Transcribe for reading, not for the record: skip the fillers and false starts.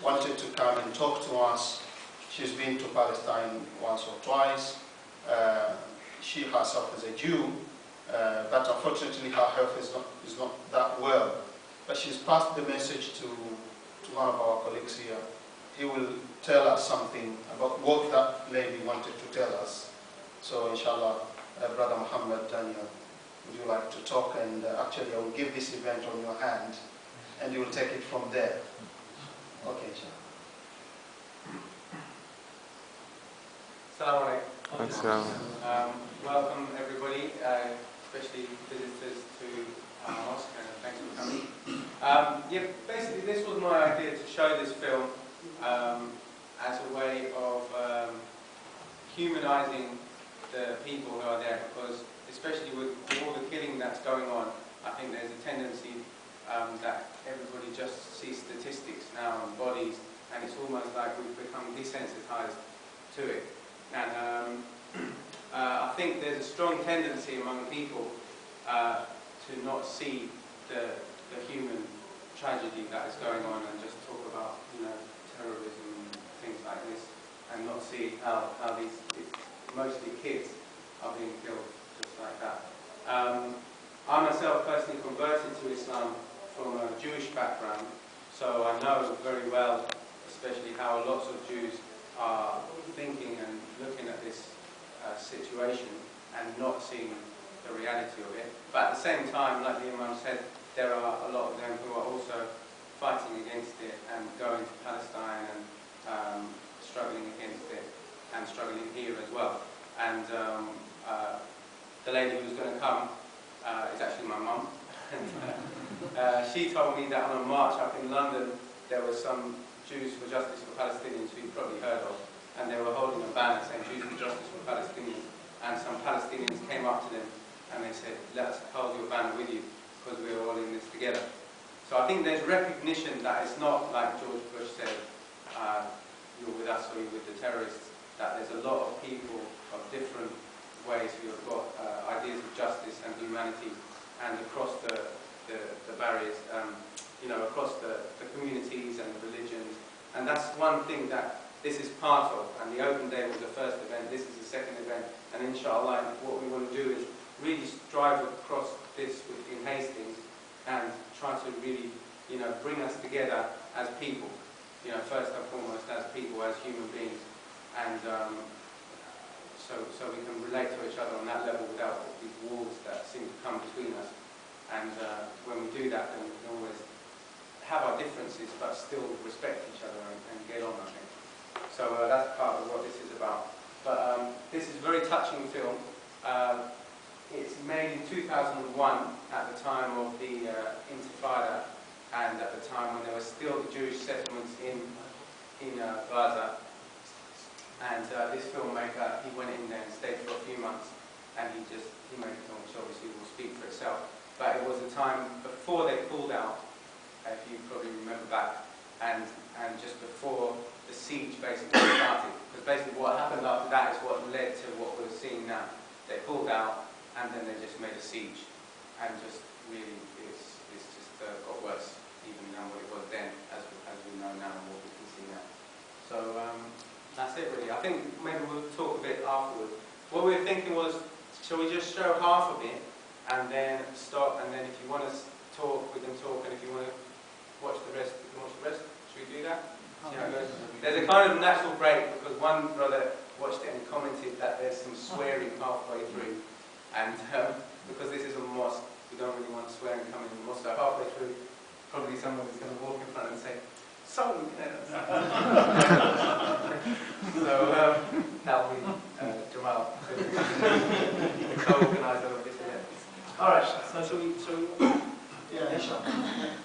wanted to come and talk to us. She's been to Palestine once or twice. She herself is a Jew, but unfortunately her health is not that well. But she's passed the message to one of our colleagues here. He will tell us something about what that lady wanted to tell us. So inshallah, Brother Muhammad, Daniel, would you like to talk? And actually I will give this event on your hand and you will take it from there. Okay, inshallah. Assalamu alaikum. Welcome everybody, especially visitors to our mosque, and thanks for coming. Yeah, basically this was my idea to show this film as a way of humanizing the people who are there, because especially with all the killing that's going on, I think there's a tendency that everybody just sees statistics now and bodies, and it's almost like we've become desensitized to it. And I think there's a strong tendency among people to not see the human tragedy that is going on and just talk about, you know, terrorism and things like this, and not see how these mostly kids are being killed just like that. I myself personally converted to Islam from a Jewish background, so I know very well, especially how lots of Jews are thinking and looking at this situation and not seeing the reality of it. But at the same time, like the Imam said, there are a lot of them who are also fighting against it and going to Palestine and struggling against it and struggling here as well. And the lady who's going to come is actually my mum. She told me that on a march up in London there were some Jews for Justice for Palestinians who you've probably heard of, and they were holding a banner saying Jews for Justice for Palestinians, and some Palestinians came up to them and they said, let's hold your banner with you because we're all in this together. So I think there's recognition that it's not like George Bush said, you're with us or you're with the terrorists, that there's a lot of people of different ways who have got ideas of justice and humanity, and across the barriers, you know, across the communities and the religions. And that's one thing that this is part of, and the open day was the first event, this is the second event, and inshallah what we want to do is really strive across this in Hastings and try to really, you know, bring us together as people, you know, first and foremost as people, as human beings, and so we can relate to each other on that level without these walls that seem to come between us. And when we do that, then we can always have our differences but still respect each other and get on, I think. So that's part of what this is about. But this is a very touching film. It's made in 2001 at the time of the Intifada, and at the time when there were still the Jewish settlements in Gaza. And this filmmaker, he went in there and stayed for a few months, and he made a film which obviously will speak for itself. But it was a time before they pulled out, if you probably remember back, and just before the siege basically started. Because basically what happened after that is what led to what we're seeing now. They pulled out, and then they just made a siege, and just really it's just got worse even than what it was then, as we know now and what we can see now. So that's it really. I think maybe we'll talk a bit afterwards. What we were thinking was, shall we just show half of it and then stop, and then if you want to talk, we can talk, and if you want to watch the rest, we can watch the rest. Should we do that? See how it goes? There's a kind of natural break because one brother watched it and commented that there's some swearing halfway through, and because this is a mosque, we don't really want swearing coming in the mosque. So halfway through, probably someone is going to walk in front and say, "So, so that'll be Jamal, the co-organizer of this event. All right. So shall we? Yeah, inshallah.